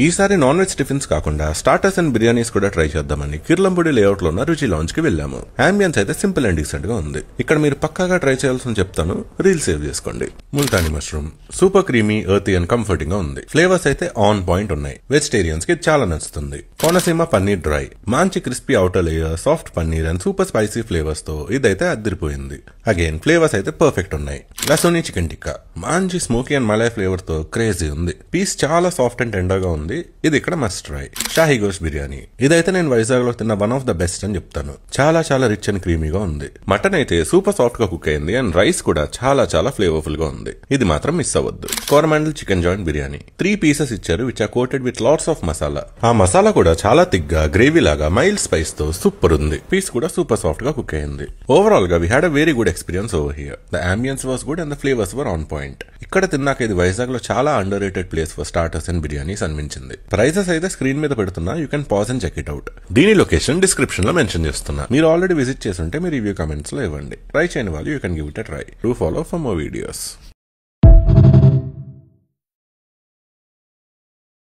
ఈసారి non veg tiffins కాకుండా starters and biryanis కూడా ట్రై చేద్దామని కిర్లంపూడి లేఅవుట్ లో ఉన్న రుచి లాంచ్ కి వెళ్ళాము. అంబియన్స్ అయితే సింపుల్ అండ్ డీసెంట్ గా ఉంది. ఇక్కడ మీరు పక్కాగా ట్రై చేయాల్సిన చెప్తాను, రీల్ సేవ్ చేసుకోండి. Multani mushroom super creamy, ఎర్తీ and comforting గా ఉంది. ఫ్లేవర్స్ అయితే ఆన్ పాయింట్ ఉన్నాయి. వెజిటేరియన్స్ కి చాలా నచ్చుతుంది. కోనసీమ పన్నీర్ డ్రై, మంచి crispy outer layer, soft paneer and super spicy flavours తో ఇదైతే అదిరిపోయింది. అగైన్ ఫ్లేవర్స్ అయితే పర్ఫెక్ట్ ఉన్నాయి. లసోని చికెన్ టిక్కా మంచి స్మోకీ అండ్ మలై ఫ్లేవర్ తో క్రేజీ ఉంది. పీస్ చాలా సాఫ్ట్ అండ్ టెండర్ గా ఉంది. ఇది ఇక్కడ మస్ట్ ట్రై. షాహీ గోష్ బిర్యానీ ఇదైతే నేను వైజాగ్ లో తిన్న వన్ ఆఫ్ ద బెస్ట్ అని చెప్తాను. చాలా రిచ్ అండ్ క్రీమీగా ఉంది. మటన్ అయితే సూపర్ సాఫ్ట్ గా కుక్ అయింది అండ్ రైస్ కూడా చాలా ఫ్లేవర్ఫుల్ గా ఉంది. ఇది మాత్రం మిస్ అవ్వద్దు. Coromandel chicken joint biryani 3 pieces ఇచ్చారు, which are coated with lots of masala. ఆ మసాలా కూడా చాలా థిక్ గా గ్రేవీ లాగా మైల్డ్ స్పైస్ తో సూపర్ ఉంది. పీస్ కూడా సూపర్ సాఫ్ట్ గా కుక్ అయింది. ఓవరాల్ గా we had a very good experience over here. The ambience was good and the flavours were on point. ఇక్కడ తిన్నాక ఇది వైజాగ్ లో చాలా underrated place for starters and biryanis అనిపించింది. ప్రైజెస్ అయితే స్క్రీన్ మీద పెడుతున్నా, you can pause and check it out. దీని లొకేషన్ డిస్క్రిప్షన్ లో మెన్షన్ చేస్తున్నా. మీరు ఆల్రెడీ విజిట్ చేస్తుంటే మీ రివ్యూ కామెంట్స్ లో ఇవ్వండి. ట్రై చేయని వాళ్ళు you can give it a try. Do follow for more videos.